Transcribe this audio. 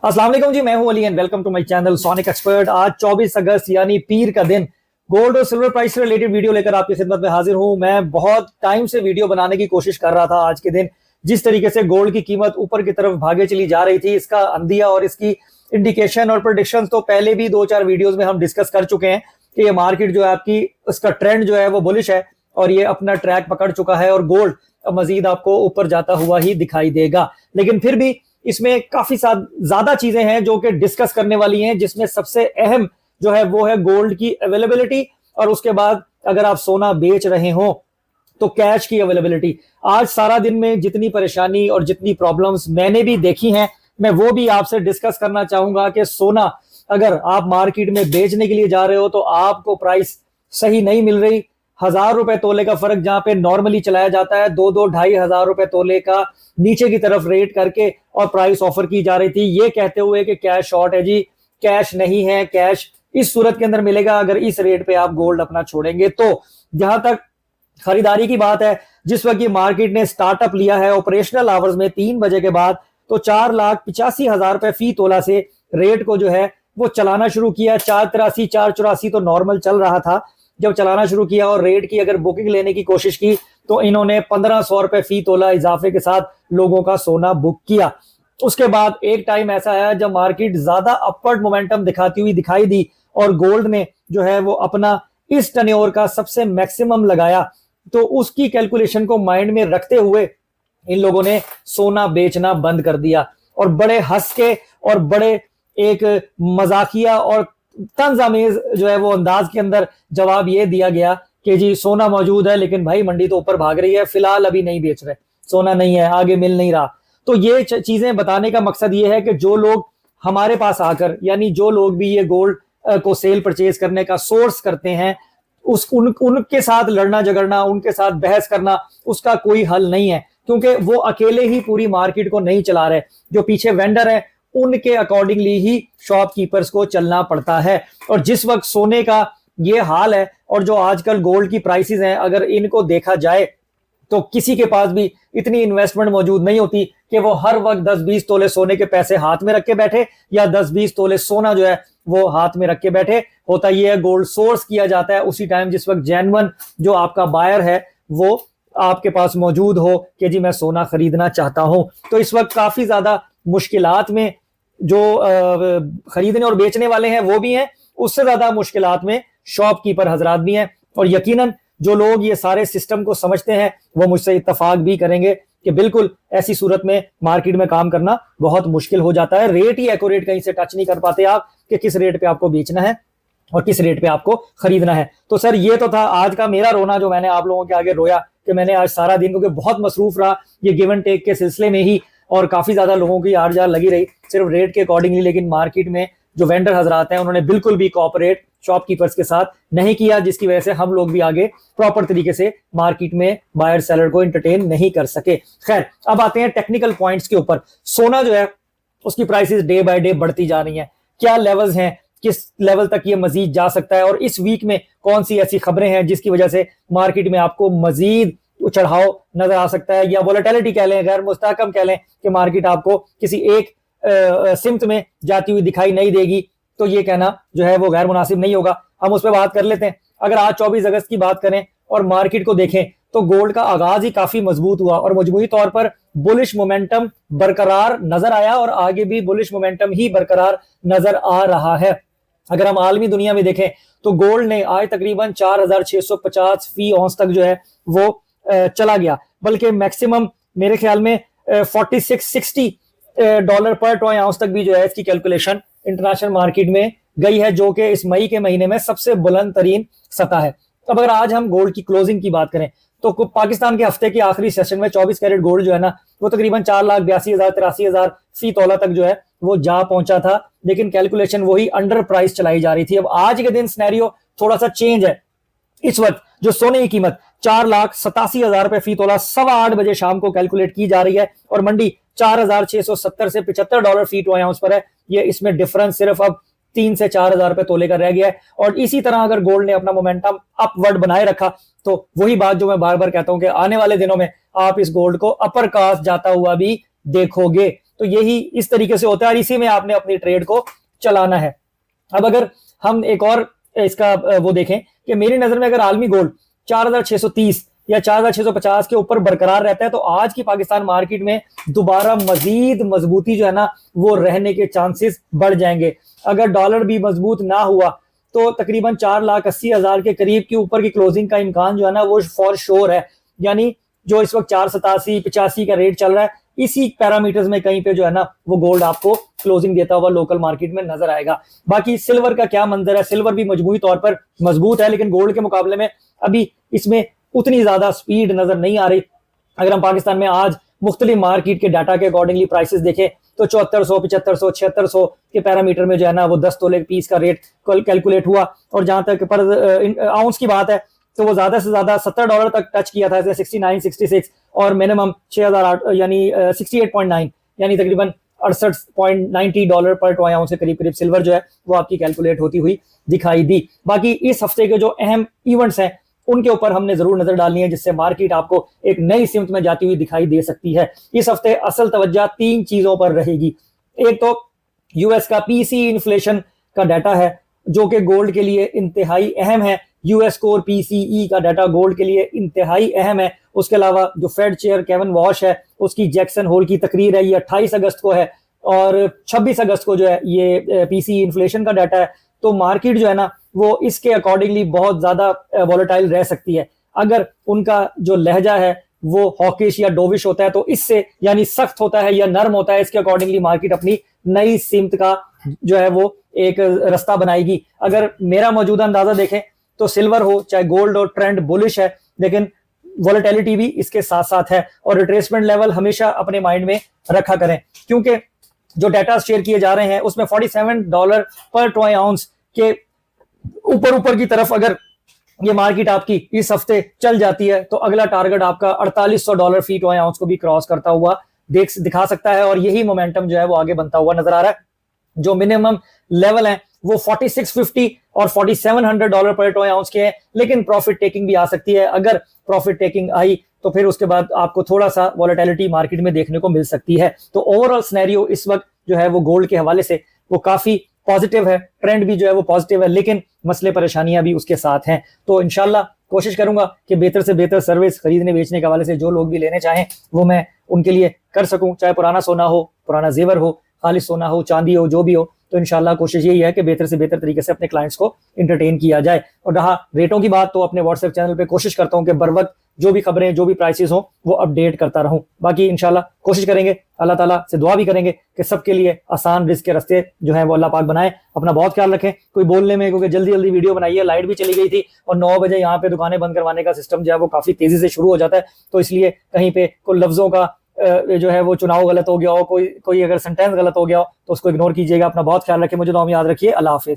अस्सलाम वालेकुम जी, मैं हूं Ali and welcome to my channel Sonic Expert. आज 24 अगस्त यानी पीर का दिन गोल्ड और सिल्वर प्राइस से रिलेटेड वीडियो लेकर आपकी खिदमत में हाजिर हूं। मैं बहुत टाइम से वीडियो बनाने की कोशिश कर रहा था। आज के दिन जिस तरीके से गोल्ड की कीमत ऊपर की तरफ भागे चली जा रही थी, इसका अंदिया और इसकी इंडिकेशन और प्रेडिक्शन तो पहले भी 2-4 वीडियोज में हम डिस्कस कर चुके हैं कि ये मार्केट जो है आपकी, इसका ट्रेंड जो है वो बुलिश है और ये अपना ट्रैक पकड़ चुका है और गोल्ड मजीद आपको ऊपर जाता हुआ ही दिखाई देगा। लेकिन फिर भी इसमें काफी ज्यादा चीजें हैं जो कि डिस्कस करने वाली हैं, जिसमें सबसे अहम जो है वो है गोल्ड की अवेलेबिलिटी और उसके बाद अगर आप सोना बेच रहे हो तो कैश की अवेलेबिलिटी। आज सारा दिन में जितनी परेशानी और जितनी प्रॉब्लम्स मैंने भी देखी हैं, मैं वो भी आपसे डिस्कस करना चाहूंगा कि सोना अगर आप मार्केट में बेचने के लिए जा रहे हो तो आपको प्राइस सही नहीं मिल रही। 1000 रुपए तोले का फर्क जहां पे नॉर्मली चलाया जाता है 2-2-2.5 रुपए तोले का नीचे की तरफ रेट करके और प्राइस ऑफर की जा रही थी, ये कहते हुए कि कैश शॉर्ट है जी, कैश नहीं है। कैश इस सूरत के अंदर मिलेगा अगर इस रेट पे आप गोल्ड अपना छोड़ेंगे तो। जहां तक खरीदारी की बात है, जिस वक्त ये मार्केट ने स्टार्टअप लिया है ऑपरेशनल आवर्स में 3 बजे के बाद, तो 4,85,000 रुपए फी तोला से रेट को जो है वो चलाना शुरू किया। 483 484 तो नॉर्मल चल रहा था जब चलाना शुरू किया, और रेट की अगर बुकिंग लेने की कोशिश की तो इन्होंने 1500 रुपए फी तोला इजाफे के साथ लोगों का सोना बुक किया। उसके बाद एक टाइम ऐसा आया जब मार्केट ज्यादा अपवर्ड मोमेंटम दिखाती हुई दिखाई दी और गोल्ड ने जो है वो अपना इस टर्नओवर का सबसे मैक्सिमम लगाया। तो उसकी कैलकुलेशन को माइंड में रखते हुए इन लोगों ने सोना बेचना बंद कर दिया और बड़े हंस के और बड़े एक मजाकिया और तंजामेज जो है वो अंदाज के अंदर जवाब ये दिया गया कि जी सोना मौजूद है लेकिन भाई मंडी तो ऊपर भाग रही है, फिलहाल अभी नहीं बेच रहे, सोना नहीं है, आगे मिल नहीं रहा। तो ये चीजें बताने का मकसद ये है कि जो लोग हमारे पास आकर, यानी जो लोग भी ये गोल्ड को सेल परचेज करने का सोर्स करते हैं, उनके साथ लड़ना झगड़ना, उनके साथ बहस करना, उसका कोई हल नहीं है, क्योंकि वो अकेले ही पूरी मार्केट को नहीं चला रहे। जो पीछे वेंडर है उनके अकॉर्डिंगली ही शॉपकीपर्स को चलना पड़ता है। और जिस वक्त सोने का ये हाल है और जो आजकल गोल्ड की प्राइसेस हैं, अगर इनको देखा जाए तो किसी के पास भी इतनी इन्वेस्टमेंट मौजूद नहीं होती कि वो हर वक्त 10-20 तोले सोने के पैसे हाथ में रख के बैठे या 10-20 तोले सोना जो है वो हाथ में रख के बैठे। होता ये है गोल्ड सोर्स किया जाता है उसी टाइम जिस वक्त जेन्युइन जो आपका बायर है वो आपके पास मौजूद हो कि जी मैं सोना खरीदना चाहता हूं। तो इस वक्त काफी ज्यादा मुश्किलात में जो खरीदने और बेचने वाले हैं वो भी हैं, उससे ज्यादा मुश्किलात में शॉपकीपर हजरात भी हैं। और यकीनन जो लोग ये सारे सिस्टम को समझते हैं वो मुझसे इत्तफाक भी करेंगे कि बिल्कुल ऐसी सूरत में मार्केट में काम करना बहुत मुश्किल हो जाता है। रेट ही एक्यूरेट कहीं से टच नहीं कर पाते आप कि किस रेट पे आपको बेचना है और किस रेट पे आपको खरीदना है। तो सर ये तो था आज का मेरा रोना, जो मैंने आप लोगों के आगे रोया कि मैंने आज सारा दिन, क्योंकि बहुत मसरूफ रहा ये गिव एंड टेक के सिलसिले में ही और काफी ज्यादा लोगों की आड़ जार लगी रही सिर्फ रेट के अकॉर्डिंगली, लेकिन मार्केट में जो वेंडर हजरात हैं उन्होंने बिल्कुल भी कोऑपरेट शॉपकीपर्स के साथ नहीं किया, जिसकी वजह से हम लोग भी आगे प्रॉपर तरीके से मार्केट में बायर सेलर को एंटरटेन नहीं कर सके। खैर, अब आते हैं टेक्निकल पॉइंट्स के ऊपर। सोना जो है उसकी प्राइसेस डे बाय डे बढ़ती जा रही हैं, क्या लेवल्स हैं, किस लेवल तक ये मजीद जा सकता है, और इस वीक में कौन सी ऐसी खबरें हैं जिसकी वजह से मार्केट में आपको मजीद चढ़ाव नजर आ सकता है, या वोलेटिलिटी कह लें, गैर मुस्तहकम कह लें कि मार्केट आपको किसी एक सिमत में जाती हुई दिखाई नहीं देगी। तो ये कहना जो है वो गैर मुनासिब नहीं होगा। हम उस पर बात कर लेते हैं। अगर आज 24 अगस्त की बात करें और मार्केट को देखें तो गोल्ड का आगाज ही काफी मजबूत हुआ और मजमूई तौर पर बुलिश मोमेंटम बरकरार नजर आया और आगे भी बुलिश मोमेंटम ही बरकरार नजर आ रहा है। अगर हम आलमी दुनिया में देखें तो गोल्ड ने आज तकरीबन 4650 फी औंस तक जो है वो चला गया, बल्कि मैक्सिमम मेरे ख्याल में 4660 डॉलर पर ट्रॉय आउंस तक भी जो है इसकी कैलकुलेशन इंटरनेशनल मार्केट में गई है, जो कि इस मई के महीने में सबसे बुलंद तरीन सतह है। अब अगर आज हम गोल्ड की क्लोजिंग की बात करें तो पाकिस्तान के हफ्ते के आखिरी सेशन में 24 कैरेट गोल्ड जो है ना वो तकरीबन 4,82,000-83,000 फी तोला तक जो है वो जा पहुंचा था, लेकिन कैलकुलेशन वही अंडर प्राइस चलाई जा रही थी। अब आज के दिन सिनेरियो थोड़ा सा चेंज है। इस वक्त जो सोने की कीमत 4,87,000 रुपए फी तोला 8:15 बजे शाम को कैलकुलेट की जा रही है और मंडी 4,670 से 75 डॉलर फी टू आउंस पर है। ये इसमें डिफरेंस सिर्फ अब 3 से 4,000 रुपए तोले का रह गया है। और इसी तरह अगर गोल्ड ने अपना मोमेंटम अपवर्ड बनाए रखा तो वही बात जो मैं बार बार कहता हूं कि आने वाले दिनों में आप इस गोल्ड को अपर कास्ट जाता हुआ भी देखोगे। तो यही इस तरीके से होता है और इसी में आपने अपनी ट्रेड को चलाना है। अब अगर हम एक और इसका वो देखें कि मेरी नजर में अगर आलमी गोल्ड 4630 या 4650 के ऊपर बरकरार रहता है तो आज की पाकिस्तान मार्केट में दोबारा मजीद मजबूती जो है ना वो रहने के चांसेस बढ़ जाएंगे। अगर डॉलर भी मजबूत ना हुआ तो तकरीबन 4,80,000 के करीब के ऊपर की क्लोजिंग का इम्कान जो है ना वो फॉर श्योर है। यानी जो इस वक्त 487-85 का रेट चल रहा है इसी पैरामीटर्स में कहीं पे जो है ना वो गोल्ड आपको क्लोजिंग देता हुआ लोकल मार्केट में नजर आएगा। बाकी सिल्वर का क्या मंजर है, सिल्वर भी मजबूती तौर पर मजबूत है लेकिन गोल्ड के मुकाबले में अभी इसमें उतनी ज्यादा स्पीड नजर नहीं आ रही। अगर हम पाकिस्तान में आज मुख्तलिफ मार्केट के डाटा के अकॉर्डिंगली प्राइसेस देखें तो 7400, 7500, 7600 के पैरामीटर में जो है ना वो 10 तोले पीस का रेट कैलकुलेट हुआ। और जहां तक पर आउंस की बात है तो वो ज्यादा से ज्यादा $70 तक टच किया था, 69, 66 और मिनिमम 6000 यानी 68.9 यानी तकरीबन $68.90 पर ट्रॉय आउंस के करीब करीब सिल्वर जो है वो आपकी कैलकुलेट होती हुई दिखाई दी। बाकी इस हफ्ते के जो अहम इवेंट्स हैं उनके ऊपर हमने जरूर नजर डालनी है जिससे मार्केट आपको एक नई सिमत में जाती हुई दिखाई दे सकती है। इस हफ्ते असल तवज्जो 3 चीजों पर रहेगी। एक तो यूएस का पीसी इन्फ्लेशन का डाटा है जो कि गोल्ड के लिए इंतहाई अहम है। यूएस कोर पीसीई का डाटा गोल्ड के लिए इंतहाई अहम है। उसके अलावा जो फेड चेयर केविन वॉश है उसकी जैक्सन होल की तकरीर है, ये 28 अगस्त को है और 26 अगस्त को जो है ये पीसी इन्फ्लेशन का डाटा है। तो मार्केट जो है ना वो इसके अकॉर्डिंगली बहुत ज्यादा वॉलेटाइल रह सकती है। अगर उनका जो लहजा है वो हॉकिश या डोविश होता है तो इससे यानी सख्त होता है या नर्म होता है, इसके अकॉर्डिंगली मार्केट अपनी नई सिमत का जो है वो एक रास्ता बनाएगी। अगर मेरा मौजूदा अंदाजा देखें तो सिल्वर हो चाहे गोल्ड हो ट्रेंड बुलिश है लेकिन वॉलेटिलिटी भी इसके साथ साथ है और रिट्रेसमेंट लेवल हमेशा अपने माइंड में रखा करें क्योंकि जो डाटा शेयर किए जा रहे हैं उसमें $47 पर ट्रॉय आउंस के ऊपर की तरफ अगर ये मार्केट आपकी इस हफ्ते चल जाती है तो अगला टारगेट आपका $4800 फी ट्रॉय आउंस को भी क्रॉस करता हुआ दिखा सकता है और यही मोमेंटम जो है वो आगे बनता हुआ नजर आ रहा है। जो मिनिमम लेवल है वो 4650 और $4700 पर ट्रॉय आउंस के हैं लेकिन प्रॉफिट टेकिंग भी आ सकती है। अगर प्रॉफिट टेकिंग आई तो फिर उसके बाद आपको थोड़ा सा वॉलेटिलिटी मार्केट में देखने को मिल सकती है। तो ओवरऑल सिनेरियो इस वक्त जो है वो गोल्ड के हवाले से वो काफी पॉजिटिव है, ट्रेंड भी जो है वो पॉजिटिव है लेकिन मसले परेशानियां भी उसके साथ हैं। तो इंशाल्लाह कोशिश करूंगा कि बेहतर से बेहतर सर्विस खरीदने बेचने के हवाले से जो लोग भी लेने चाहें वो मैं उनके लिए कर सकूं, चाहे पुराना सोना हो, पुराना जेवर हो, खालिस सोना हो, चांदी हो, जो भी हो। तो इंशाल्लाह कोशिश यही है कि बेहतर से बेहतर तरीके से अपने क्लाइंट्स को एंटरटेन किया जाए। और रहा रेटों की बात तो अपने व्हाट्सएप चैनल पे कोशिश करता हूं कि बर वक्त जो भी खबरें जो भी प्राइसेस हो वो अपडेट करता रहूं। बाकी इंशाल्लाह कोशिश करेंगे, अल्लाह ताला से दुआ भी करेंगे कि सबके लिए आसान रिस्क के रास्ते जो है वो अल्लाह पाक बनाए। अपना बहुत ख्याल रखें। कोई बोलने में क्योंकि जल्दी जल्दी वीडियो बनाई है, लाइट भी चली गई थी और 9 बजे यहाँ पे दुकानें बंद करवाने का सिस्टम जो है वो काफी तेजी से शुरू हो जाता है तो इसलिए कहीं पे कोई लफ्जों का जो है वो चुनाव गलत हो गया हो, कोई अगर सेंटेंस गलत हो गया हो तो उसको इग्नोर कीजिएगा। अपना बहुत ख्याल रखें। मुझे दुआ में याद रखिए। अल्लाह हाफिज।